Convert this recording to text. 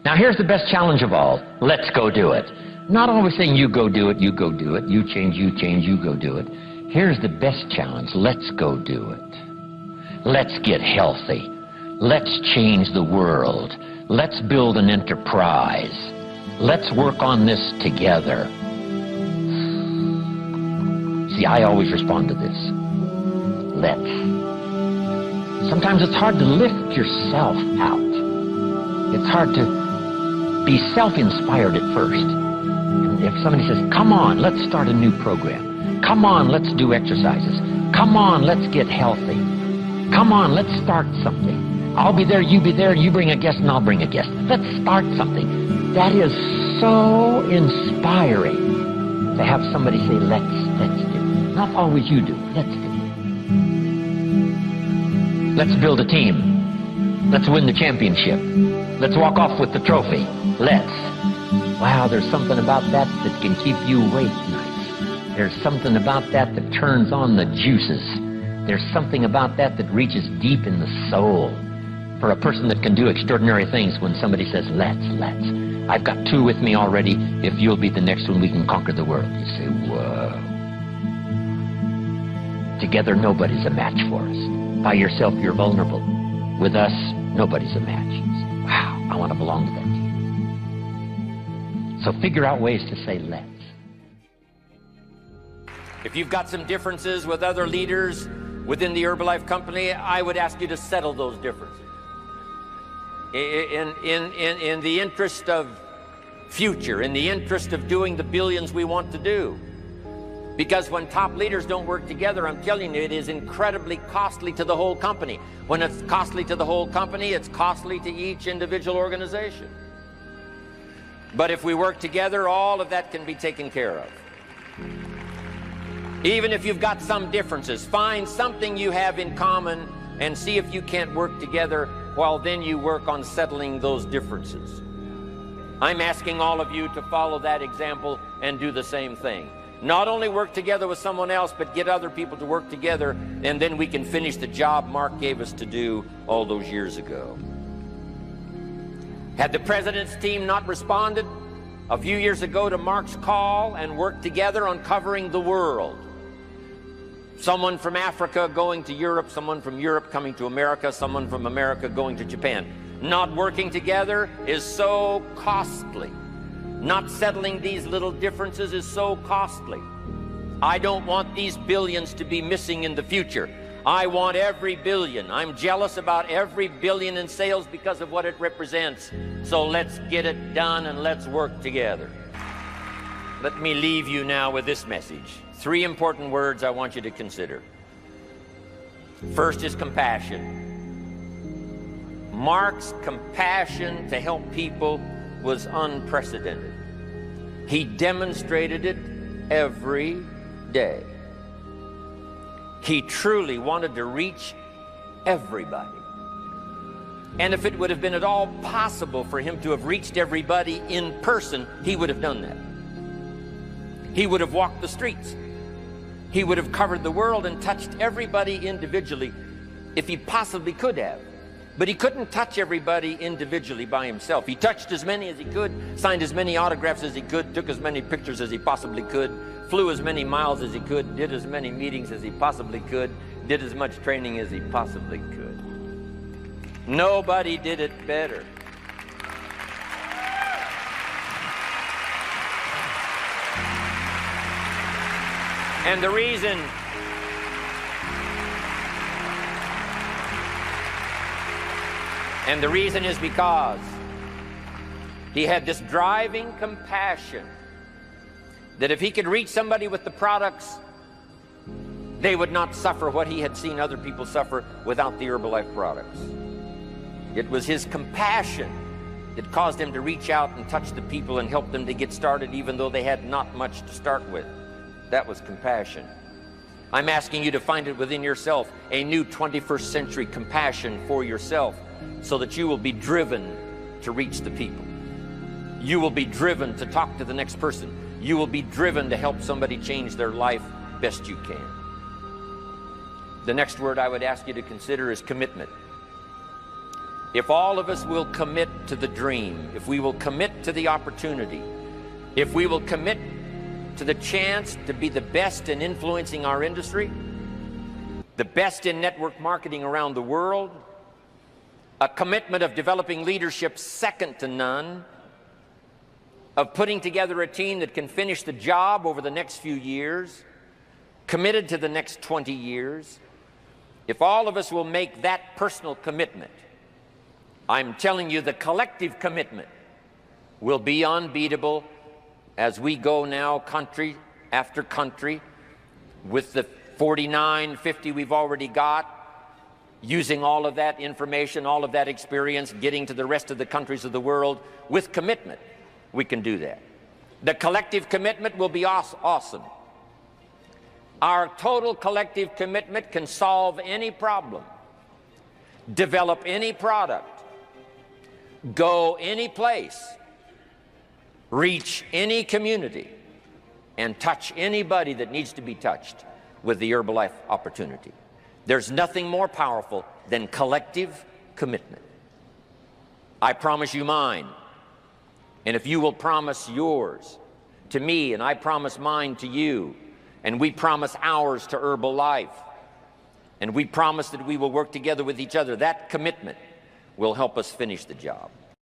Now here's the best challenge of all. Let's go do it. Not always saying you go do it, you go do it, you change, you go do it. Here's the best challenge. Let's go do it. Let's get healthy. Let's change the world. Let's build an enterprise. Let's work on this together. See, I always respond to this. Let's. Sometimes it's hard to lift yourself out. It's hard to be self-inspired at first. And if somebody says, come on, let's start a new program. Come on, let's do exercises. Come on, let's get healthy. Come on, let's start something. I'll be there, you be there, you bring a guest and I'll bring a guest. Let's start something. That is so inspiring to have somebody say, let's do. Not always you do, let's do. Let's build a team. Let's win the championship. Let's walk off with the trophy. Let's. Wow, there's something about that that can keep you awake nights. There's something about that that turns on the juices. There's something about that that reaches deep in the soul. For a person that can do extraordinary things when somebody says, let's. I've got two with me already. If you'll be the next one, we can conquer the world. You say, whoa. Together, nobody's a match for us. By yourself, you're vulnerable. With us, nobody's a match. You say, wow, I want to belong to that team. So figure out ways to say, let's. If you've got some differences with other leaders within the Herbalife company, I would ask you to settle those differences. In the interest of future, in the interest of doing the billions we want to do. Because when top leaders don't work together, I'm telling you, it is incredibly costly to the whole company. When it's costly to the whole company, it's costly to each individual organization. But if we work together, all of that can be taken care of. Even if you've got some differences, find something you have in common and see if you can't work together, while then you work on settling those differences. I'm asking all of you to follow that example and do the same thing. Not only work together with someone else, but get other people to work together, and then we can finish the job Mark gave us to do all those years ago. Had the president's team not responded a few years ago to Mark's call and worked together on covering the world, someone from Africa going to Europe, someone from Europe coming to America, someone from America going to Japan. Not working together is so costly. Not settling these little differences is so costly. I don't want these billions to be missing in the future. I want every billion. I'm jealous about every billion in sales because of what it represents. So let's get it done and let's work together. Let me leave you now with this message. 3 important words I want you to consider. First is compassion. Mark's compassion to help people was unprecedented. He demonstrated it every day. He truly wanted to reach everybody. And if it would have been at all possible for him to have reached everybody in person, he would have done that. He would have walked the streets. He would have covered the world and touched everybody individually if he possibly could have. But he couldn't touch everybody individually by himself. He touched as many as he could, signed as many autographs as he could, took as many pictures as he possibly could, flew as many miles as he could, did as many meetings as he possibly could, did as much training as he possibly could. Nobody did it better. And the reason is because he had this driving compassion that if he could reach somebody with the products, they would not suffer what he had seen other people suffer without the Herbalife products. It was his compassion that caused him to reach out and touch the people and help them to get started even though they had not much to start with. That was compassion. I'm asking you to find it within yourself, a new 21st century compassion for yourself, so that you will be driven to reach the people. You will be driven to talk to the next person. You will be driven to help somebody change their life best you can. The next word I would ask you to consider is commitment. if all of us will commit to the dream, if we will commit to the opportunity, if we will commit to the chance to be the best in influencing our industry, the best in network marketing around the world, a commitment of developing leadership second to none, of putting together a team that can finish the job over the next few years, committed to the next 20 years, if all of us will make that personal commitment, I'm telling you the collective commitment will be unbeatable as we go now country after country with the 49, 50 we've already got, using all of that information, all of that experience, getting to the rest of the countries of the world with commitment. We can do that. The collective commitment will be awesome. Our total collective commitment can solve any problem, develop any product, go any place, reach any community, and touch anybody that needs to be touched with the Herbalife opportunity. There's nothing more powerful than collective commitment. I promise you mine, and if you will promise yours to me, and I promise mine to you, and we promise ours to Herbalife, and we promise that we will work together with each other, that commitment will help us finish the job.